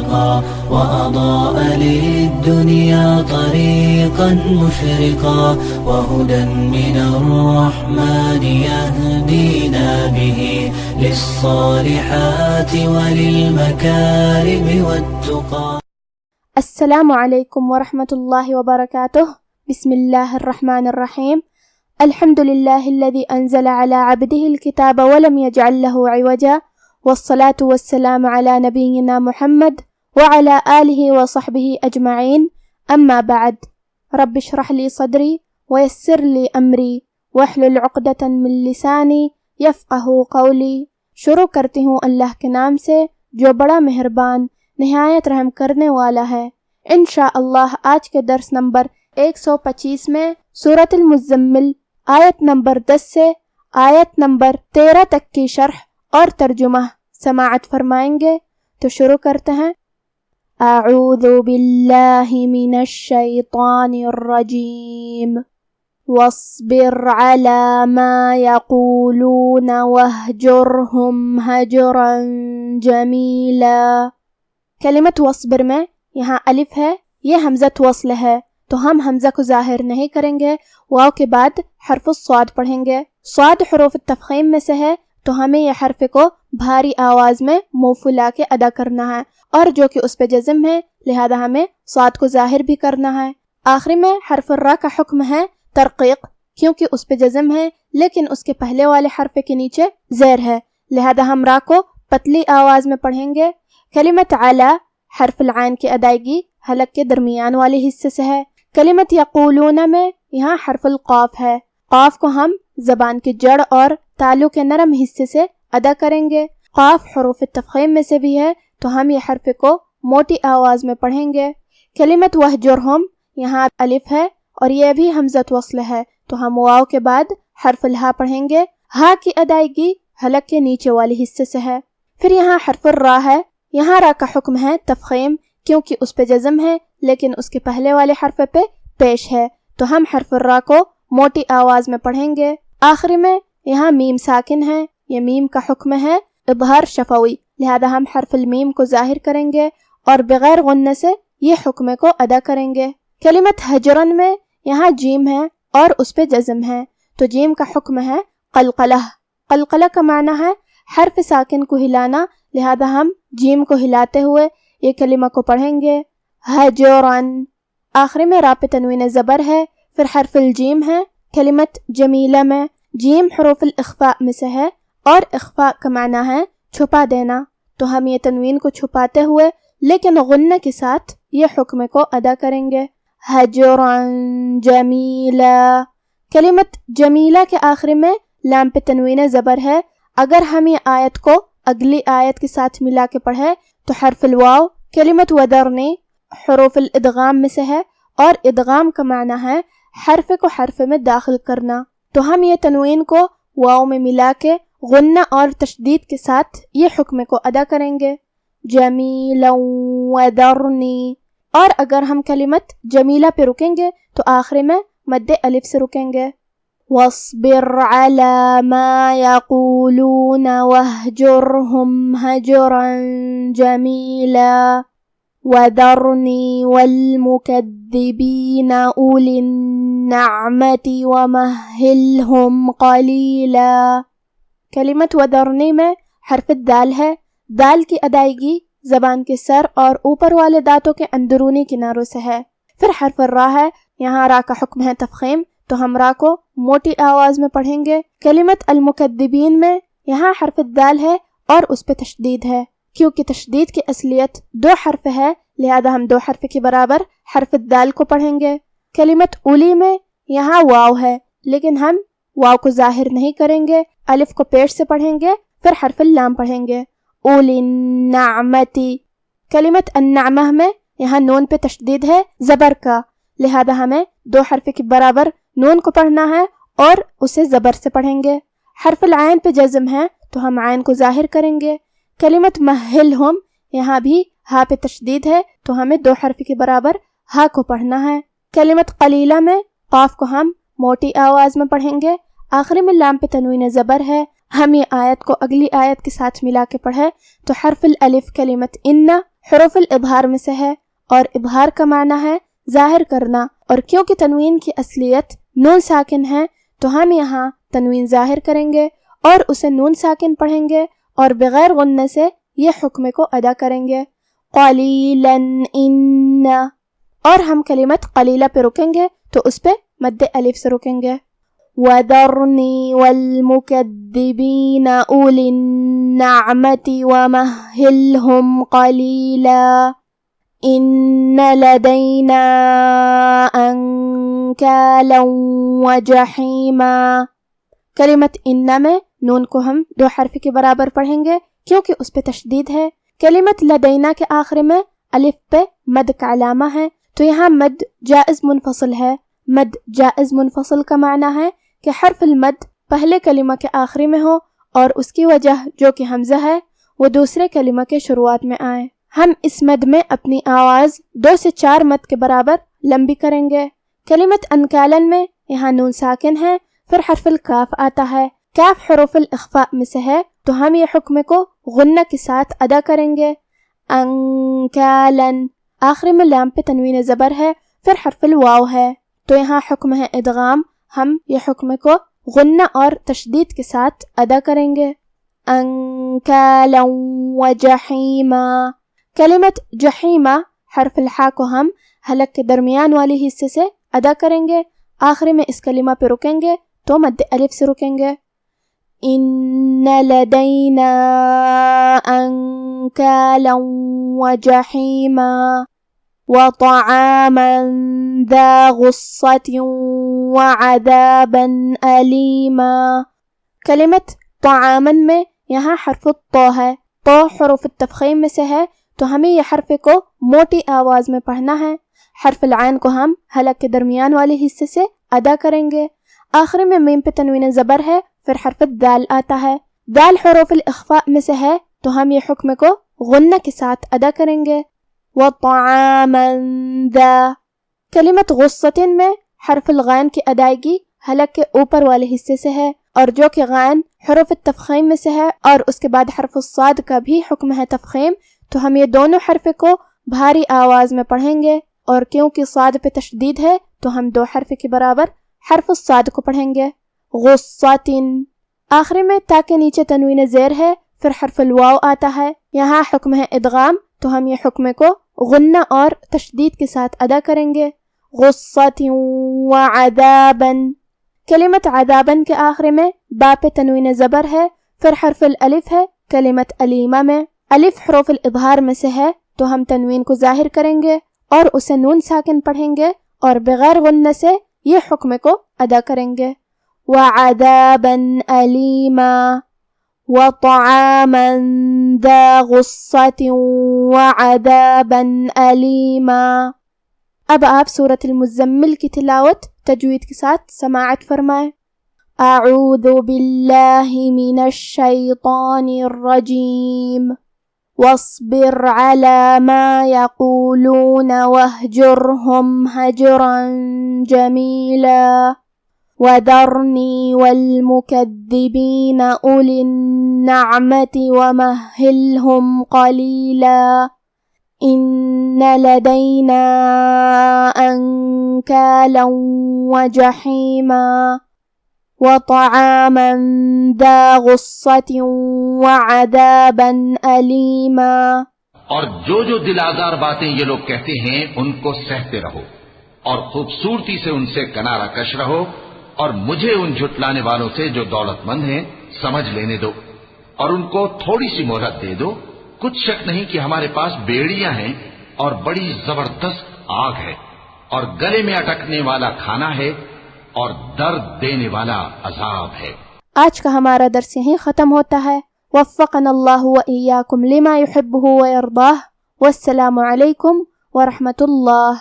خلقا وأضاء للدنيا طريقا مشرقا وهدى من الرحمن يهدينا به للصالحات وللمكارم والتقى. السلام علیکم ورحمۃ اللہ وبرکاتہ. بسم اللہ الرحمن الرحیم. الحمد للہ الذی انزل علی عبده الكتاب ولم يجعل له عوجا والصلاة والسلام علی نبینا محمد وعلى آلہ وصحبہ اجمعین. اما بعد. رب اشرح لی صدری ویسر لی امری واحلل عقدۃ من لسانی یفقہوا قولی. شروع کرتی ہوں اللہ کے نام سے جو بڑا مہربان نہایت رحم کرنے والا ہے. انشاءاللہ آج کے درس نمبر 125 میں سورۃ المزمل آیت نمبر 10 سے آیت نمبر 13 تک کی شرح اور ترجمہ سماعت فرمائیں گے. تو شروع کرتے ہیں. اعوذ باللہ من الشیطان الرجیم واصبر على ما يقولون واهجرهم هجرا جمیلا. کلمت وصبر میں یہاں الف ہے، یہ حمزہ وصل ہے تو ہم حمزہ کو ظاہر نہیں کریں گے. واو کے بعد حرف الصاد پڑھیں گے. صاد حروف التفخیم میں سے ہے تو ہمیں یہ حرف کو بھاری آواز میں منہ پھلا کے ادا کرنا ہے، اور جو کہ اس پہ جزم ہے لہذا ہمیں صاد کو ظاہر بھی کرنا ہے. آخری میں حرف الراء کا حکم ہے ترقیق، کیونکہ اس پہ جزم ہے لیکن اس کے پہلے والے حرف کے نیچے زیر ہے لہذا ہم را کو پتلی آواز میں پڑھیں گے. کلمت علی حرف العین کی ادائیگی حلق کے درمیان والے حصے سے ہے. کلمت یقولون میں یہاں حرف القاف ہے. قاف کو ہم زبان کی جڑ اور تالو کے نرم حصے سے ادا کریں گے. قاف حروف تفخیم میں سے بھی ہے تو ہم یہ حرف کو موٹی آواز میں پڑھیں گے. کلمت وہجرہم یہاں الف ہے اور یہ بھی حمزہ وصل ہے تو ہم واو کے بعد حرف الہا پڑھیں گے. ہا کی ادائیگی حلق کے نیچے والے حصے سے ہے. پھر یہاں حرف الراء ہے. یہاں را کا حکم ہے تفخیم، کیونکہ اس پہ جزم ہے لیکن اس کے پہلے والے حرف پہ پیش ہے تو ہم حرف الراء کو موٹی آواز میں پڑھیں گے. آخری میں یہاں میم ساکن ہے، یہ میم کا حکم ہے اظہار شفوی لہذا ہم حرف المیم کو ظاہر کریں گے اور بغیر غنہ سے یہ حکم کو ادا کریں گے. کلمت ہجرن میں یہاں جیم ہے اور اس پہ جزم ہے تو جیم کا حکم ہے قلقلہ. قلقلہ کا معنی ہے حرف ساکن کو ہلانا لہذا ہم جیم کو ہلاتے ہوئے یہ کلمہ کو پڑھیں گے ہجرن. آخری میں را پہ تنوین زبر ہے. پھر حرف الجیم ہے. کلمت جمیلہ میں جیم حروف الاخفاء میں سے ہے اور اخفاء کا معنی ہے چھپا دینا تو ہم یہ تنوین کو چھپاتے ہوئے لیکن غنہ کے ساتھ یہ حکم کو ادا کریں گے ہجرن جمیلا. کلمت جمیلہ کے آخری میں لام پہ تنوین زبر ہے. اگر ہم یہ آیت کو اگلی آیت کے ساتھ ملا کے پڑھے تو حرف الواو. کلمت ودرنی حروف الادغام میں سے ہے اور ادغام کا معنی ہے حرف کو حرف میں داخل کرنا تو ہم یہ تنوین کو واو میں ملا کے غنہ اور تشدید کے ساتھ یہ حکم کو ادا کریں گے جمیلا ودرنی. اور اگر ہم کلمت جمیلہ پہ رکیں گے تو آخری میں مد الف سے رکیں گے. واصبر على ما يقولون واهجرهم هجرا جميلا وذرني والمكذبين أولي النعمة ومهلهم قليلا. کلمت وذرنی میں حرف الدال ہے. دال کی ادائیگی زبان کے سر اور اوپر والے دانتوں کے اندرونی کناروں سے ہے. پھر حرف الراء ہے. یہاں را کا حکم ہے تفخیم تو ہم را کو موٹی آواز میں پڑھیں گے. کلمت المکذبین میں یہاں حرف الدال ہے اور اس پہ تشدید ہے کیونکہ تشدید کی اصلیت 2 حرف ہے لہذا ہم 2 حرف کے برابر حرف الدال کو پڑھیں گے. کلمت اولی میں یہاں واو ہے لیکن ہم واو کو ظاہر نہیں کریں گے، الف کو پیش سے پڑھیں گے پھر حرف اللام پڑھیں گے اولی النعمتی. کلمت النعمہ میں یہاں نون پہ تشدید ہے زبر کا لہذا ہمیں 2 حرف کے برابر نون کو پڑھنا ہے اور اسے زبر سے پڑھیں گے. حرف العین پہ جزم ہے تو ہم عین کو ظاہر کریں گے. کلمت مہلہم یہاں بھی ہا پہ تشدید ہے تو ہمیں 2 حرف کے برابر ہا کو پڑھنا ہے. کلمت قلیلہ میں قاف کو ہم موٹی آواز میں پڑھیں گے. آخری میں لام پہ تنوین زبر ہے. ہم یہ آیت کو اگلی آیت کے ساتھ ملا کے پڑھے تو حرف الالف کلمت ان حروف الابہار میں سے ہے، اور ابہار کا معنی ہے ظاہر کرنا، اور کیونکہ تنوین کی اصلیت نون ساکن ہے تو ہم یہاں تنوین ظاہر کریں گے اور اسے نون ساکن پڑھیں گے اور بغیر غنہ سے یہ حکم کو ادا کریں گے، قلیلا ان، اور ہم کلمت قلیلہ پہ رکیں گے تو اس پہ مد الف سے رکیں گے، وَذَرْنِي وَالْمُكَذِّبِينَ أُولِي النَّعْمَةِ وَمَهِّلْهُمْ قَلِيلًا إِنَّ لَدَيْنَا أَنْكَالًا وَجَحِيمًا۔ کلمت ان میں نون کو ہم 2 حرف کے برابر پڑھیں گے کیونکہ اس پہ تشدید ہے۔ کلمت لدینا کے آخر میں الف پہ مد کا علامہ ہے تو یہاں مد جائز منفصل ہے۔ مد جائز منفصل کا معنی ہے کہ حرف المد پہلے کلمہ کے آخری میں ہو اور اس کی وجہ جو کہ حمزہ ہے وہ دوسرے کلمہ کے شروعات میں آئے۔ ہم اس مد میں اپنی آواز 2 سے 4 مد کے برابر لمبی کریں گے۔ کلمت انکالن میں یہاں نون ساکن ہے، پھر حرف الکاف آتا ہے، کاف حروف الاخفاء میں سے ہے تو ہم یہ حکم کو غنہ کے ساتھ ادا کریں گے، انکالن، آخری میں لام پہ تنوین زبر ہے، پھر حرف الواو ہے تو یہاں حکم ہے ادغام، ہم یہ حکم کو غنہ اور تشدید کے ساتھ ادا کریں گے، انکالا وجحیما۔ کلمت جحیما حرف الحا کو ہم حلق کے درمیان والی حصے سے ادا کریں گے، آخری میں اس کلمہ پہ رکیں گے تو مد الف سے رکیں گے، ان لدینا انکالا وجحیما وطعاما ذا غصة وعذابا أليما۔ کلمت طعاما میں یہاں حرف الطا ہے، طا حروف التفخیم میں سے ہے تو ہمیں یہ حرف کو موٹی آواز میں پڑھنا ہے، حرف العین کو ہم حلق کے درمیان والے حصے سے ادا کریں گے، آخر میں میم پہ تنوین زبر ہے، پھر حرف الدال آتا ہے، دال حروف الاخفاء میں سے ہے تو ہم یہ حکم کو غنہ کے ساتھ ادا کریں گے، وَطَعَامًا ذَا۔ کلمت غصتن میں حرف الغین کی ادائیگی حلق کے اوپر والے حصے سے ہے، اور جو کہ غین حروف التفخیم میں سے ہے اور اس کے بعد حرف الصاد کا بھی حکم ہے تفخیم، تو ہم یہ دونوں حرف کو بھاری آواز میں پڑھیں گے، اور کیونکہ صاد پہ تشدید ہے تو ہم 2 حرف کے برابر حرف الصاد کو پڑھیں گے، غصتن۔ آخری میں تا کے نیچے تنوین زیر ہے، پھر حرف الواو آتا ہے، یہاں حکم ہے ادغام تو ہم یہ حکم کو غنہ اور تشدید کے ساتھ ادا کریں گے، غصۃ وعذابا۔ کلمت عذابا کے آخر میں با پہ تنوین زبر ہے، پھر حرف الالف ہے۔ کلمت علیمہ میں الف حروف الاظہار میں سے ہے تو ہم تنوین کو ظاہر کریں گے اور اسے نون ساکن پڑھیں گے اور بغیر غنہ سے یہ حکم کو ادا کریں گے، وعذابا علیما وطعاما ذا غصة وعذابا أليما۔ اب آپ سورة المزمل کی تلاوت تجوید کے ساتھ سماعت فرمائیں۔ اعوذ باللہ من الشیطان الرجیم واصبر على ما يقولون واهجرهم هجرا جميلا وذرني والمكذبين أولي النعمة ومهلهم قليلا إن لدينا أنكالا وجحيما وطعاما ذا غصة وعذابا أليما۔ اور جو دل آزار باتیں یہ لوگ کہتے ہیں ان کو سہتے رہو اور خوبصورتی سے ان سے کنارہ کش رہو، اور مجھے ان جھٹلانے والوں سے جو دولت مند ہیں سمجھ لینے دو، اور ان کو تھوڑی سی مہلت دے دو۔ کچھ شک نہیں کہ ہمارے پاس بیڑیاں ہیں اور بڑی زبردست آگ ہے، اور گلے میں اٹکنے والا کھانا ہے اور درد دینے والا عذاب ہے۔ آج کا ہمارا درس یہیں ختم ہوتا ہے۔ وفقنا اللہ وإیاکم لما يحبہ ویرضاہ، والسلام علیکم ورحمۃ اللہ۔